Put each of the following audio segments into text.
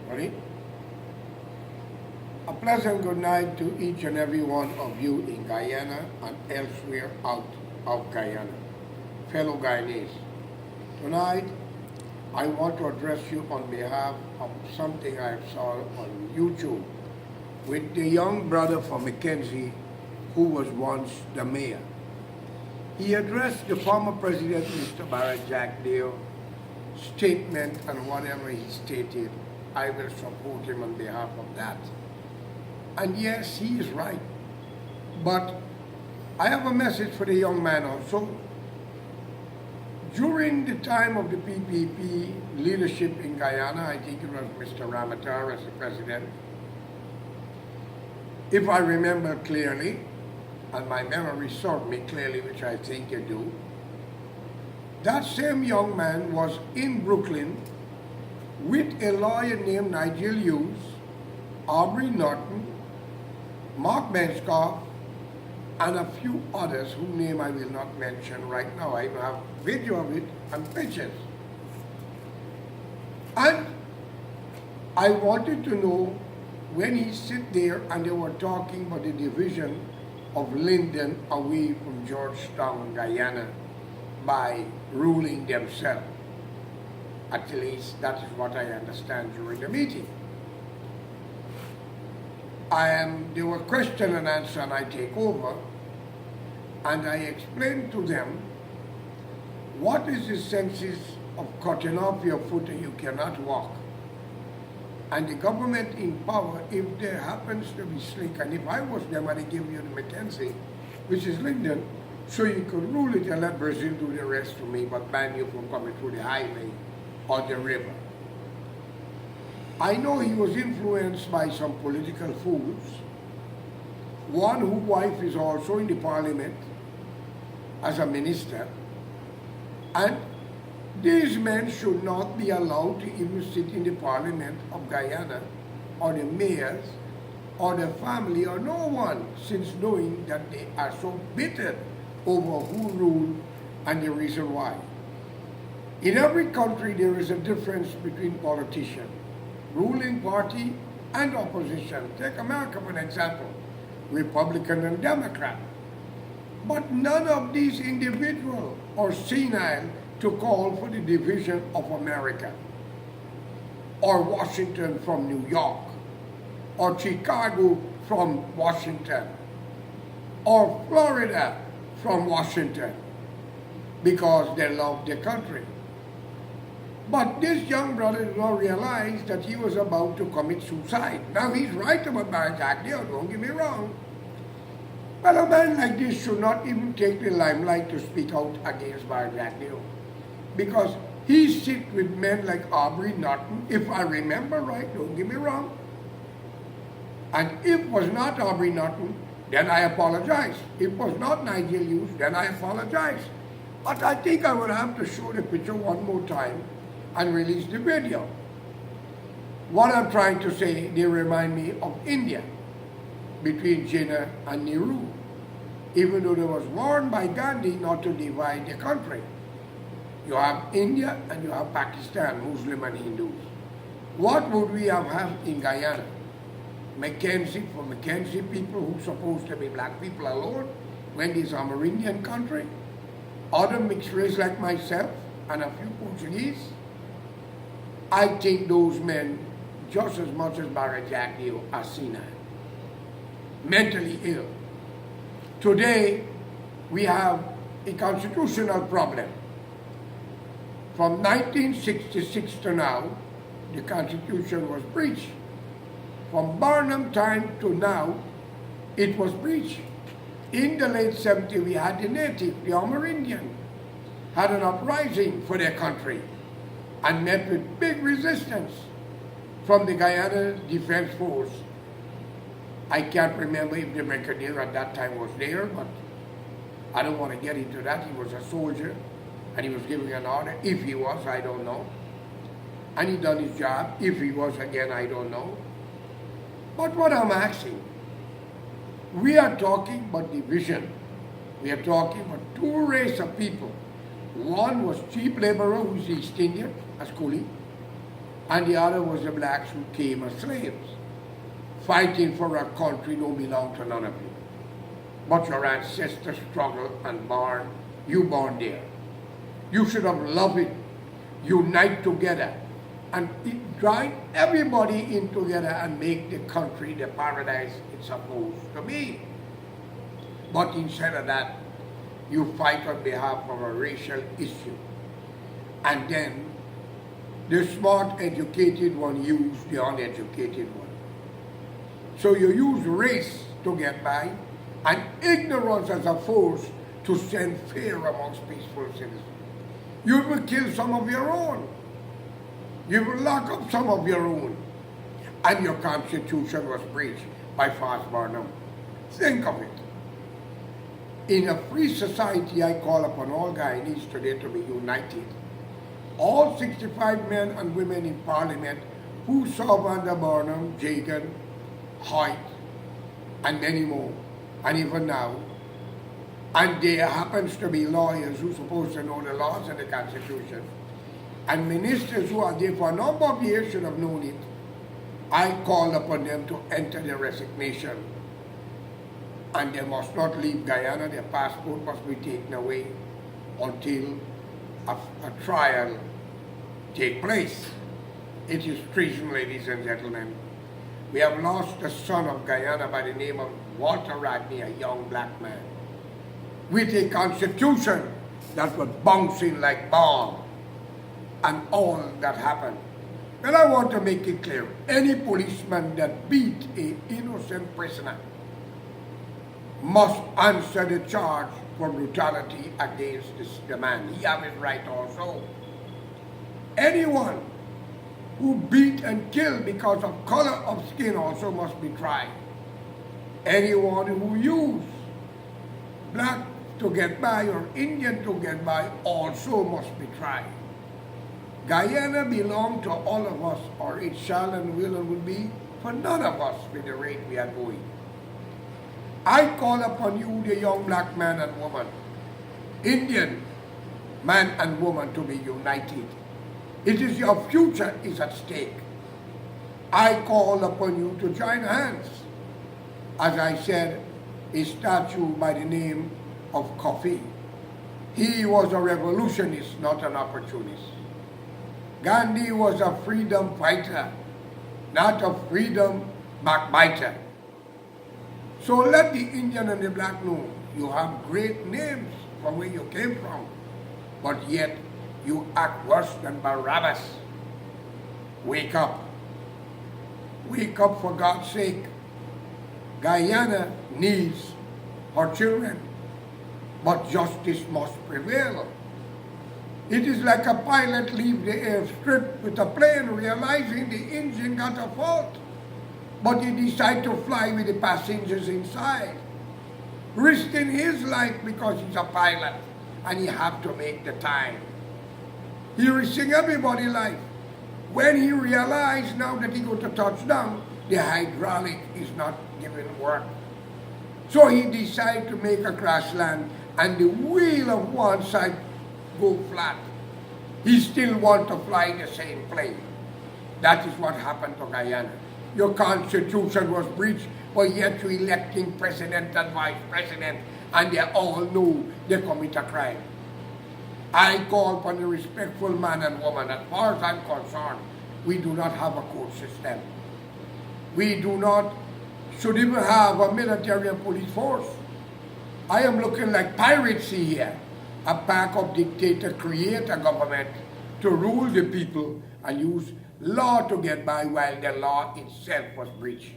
Ready? A pleasant good night to each and every one of you in Guyana and elsewhere out of Guyana. Fellow Guyanese, tonight I want to address you on behalf of something I saw on YouTube with the young brother from Mackenzie who was once the mayor. He addressed the former president, Mr. Barrett Jack Dale, statement and whatever he stated, I will support him on behalf of that. And yes, he is right. But I have a message for the young man also. During the time of the PPP leadership in Guyana, I think it was Mr. Ramatar as the president, if I remember clearly, and my memory served me clearly, which I think you do, that same young man was in Brooklyn with a lawyer named Nigel Hughes, Aubrey Norton, Mark Benskoff, and a few others whose name I will not mention right now. I have video of it and pictures. And I wanted to know when he sit there and they were talking about the division of Linden away from Georgetown, Guyana, by ruling themselves. At least that is what I understand during the meeting. There were question and answer and I take over and I explained to them what is the senses of cutting off your foot and you cannot walk. And the government in power, if there happens to be slick, and if I was them, I'd give you the Mackenzie, which is Linden, so you could rule it and let Brazil do the rest for me, but ban you from coming through the highway or the river. I know he was influenced by some political fools, one whose wife is also in the parliament as a minister, and these men should not be allowed to even sit in the parliament of Guyana, or the mayors, or the family, or no one, since knowing that they are so bitter over who rule and the reason why. In every country there is a difference between politicians, ruling party and opposition. Take America for an example, Republican and Democrat. But none of these individuals are senile to call for the division of America, or Washington from New York, or Chicago from Washington, or Florida from Washington, because they love their country. But this young brother did not realize that he was about to commit suicide. Now he's right about Barrett Jack Dale, don't get me wrong. But a man like this should not even take the limelight to speak out against Barrett Jack Dale. Because he sits with men like Aubrey Norton, if I remember right, don't get me wrong. And if it was not Aubrey Norton, then I apologize. If it was not Nigel Hughes, then I apologize. But I think I would have to show the picture one more time and release the video. What I'm trying to say, they remind me of India, between Jinnah and Nehru, even though there was warned by Gandhi not to divide the country. You have India and you have Pakistan, Muslim and Hindus. What would we have in Guyana? Mackenzie, for Mackenzie people who are supposed to be black people alone, when this is a Amerindian country, other mixed race like myself and a few Portuguese. I think those men, just as much as Barrett Jack Dale, are senile, mentally ill. Today, we have a constitutional problem. From 1966 to now, the Constitution was breached. From Barnum time to now, it was breached. In the late 70s, we had the native, the Amerindian, had an uprising for their country and met with big resistance from the Guyana Defense Force. I can't remember if the brigadier at that time was there, but I don't want to get into that. He was a soldier. And he was giving an order. If he was, I don't know. And he done his job. If he was, again, I don't know. But what I'm asking, we are talking about division. We are talking about two races of people. One was cheap laborer who's East Indian, as coolie, and the other was the blacks who came as slaves, fighting for a country don't belong to none of you. But your ancestors struggled and you born there. You should have loved it, unite together, and drive everybody in together and make the country the paradise it's supposed to be. But instead of that, you fight on behalf of a racial issue. And then the smart, educated one use the uneducated one. So you use race to get by, and ignorance as a force to send fear amongst peaceful citizens. You will kill some of your own. You will lock up some of your own. And your constitution was breached by Fast Barnum. Think of it. In a free society, I call upon all Guyanese today to be united. All 65 men and women in Parliament who served under Barnum, Jagan, Hoyt, and many more, and even now. And there happens to be lawyers who are supposed to know the laws and the Constitution, and ministers who are there for a number of years should have known it. I call upon them to enter their resignation, and they must not leave Guyana. Their passport must be taken away until a trial take place. It is treason, ladies and gentlemen. We have lost the son of Guyana by the name of Walter Rodney, a young black man, with a constitution that was bouncing like bomb, and all that happened. Well, I want to make it clear, any policeman that beat an innocent prisoner must answer the charge for brutality against the man. He has his right also. Anyone who beat and killed because of color of skin also must be tried. Anyone who used black to get by or Indian to get by also must be tried. Guyana belongs to all of us, or it shall and will and will be for none of us with the rate we are going. I call upon you, the young black man and woman, Indian man and woman, to be united. It is your future is at stake. I call upon you to join hands. As I said, a statue by the name of Kofi. He was a revolutionist, not an opportunist. Gandhi was a freedom fighter, not a freedom backbiter. So let the Indian and the black know you have great names from where you came from, but yet you act worse than Barabbas. Wake up. Wake up, for God's sake. Guyana needs her children, but justice must prevail. It is like a pilot leave the airstrip with a plane realizing the engine got a fault, but he decided to fly with the passengers inside, risking his life because he's a pilot and he have to make the time. He risking everybody's life. When he realized now that he got to touchdown, the hydraulic is not giving work. So he decided to make a crash land and the wheel of one side go flat. He still want to fly the same plane. That is what happened to Guyana. Your constitution was breached, but yet you electing president and vice president, and they all know they commit a crime. I call upon the respectful man and woman. As far as I'm concerned, we do not have a court system. We do not should even have a military and police force. I am looking like piracy here. A pack of dictators create a government to rule the people and use law to get by while the law itself was breached.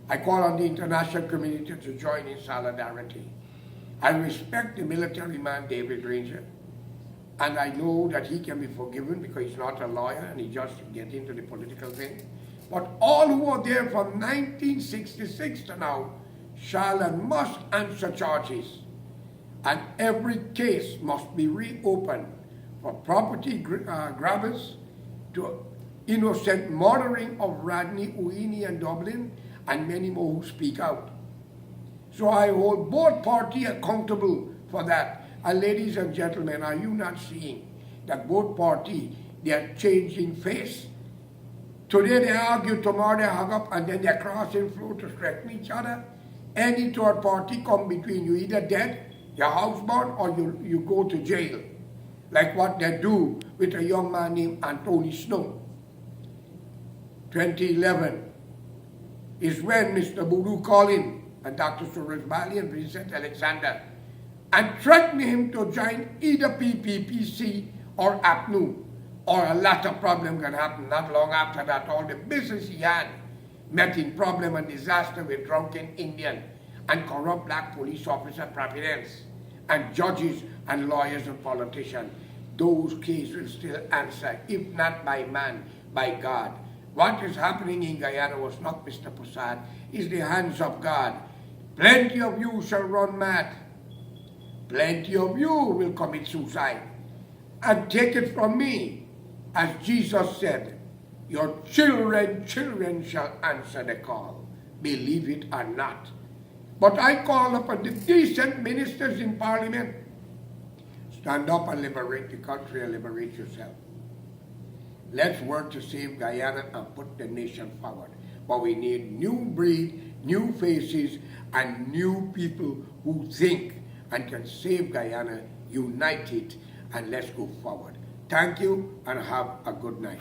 I call on the international community to join in solidarity. I respect the military man, David Ranger, and I know that he can be forgiven because he's not a lawyer and he just gets into the political thing. But all who are there from 1966 to now shall and must answer charges. And every case must be reopened for property grabbers to innocent murdering of Rodney, Uini, and Dublin, and many more who speak out. So I hold both parties accountable for that. And ladies and gentlemen, are you not seeing that both parties, they are changing face? Today they argue, tomorrow they hug up, and then they're crossing flow to threaten each other. Any third party come between, you either dead, your housebound, or you go to jail. Like what they do with a young man named Anthony Snow. 2011 is when Mr. Boodoo called in and Dr. Soros Bali and Vincent Alexander and threatened him to join either PPPC or APNU, or a lot of problem can happen. Not long after that, all the business he had met in problem and disaster with drunken Indian and corrupt black police officer presidents and judges and lawyers and politicians. Those cases will still answer, if not by man, by God. What is happening in Guyana was not Mr. Prasad, it's the hands of God. Plenty of you shall run mad. Plenty of you will commit suicide. And take it from me, as Jesus said, your children shall answer the call. Believe it or not. But I call upon the decent ministers in Parliament, stand up and liberate the country and liberate yourself. Let's work to save Guyana and put the nation forward. But we need new breed, new faces, and new people who think and can save Guyana, unite it, and let's go forward. Thank you and have a good night.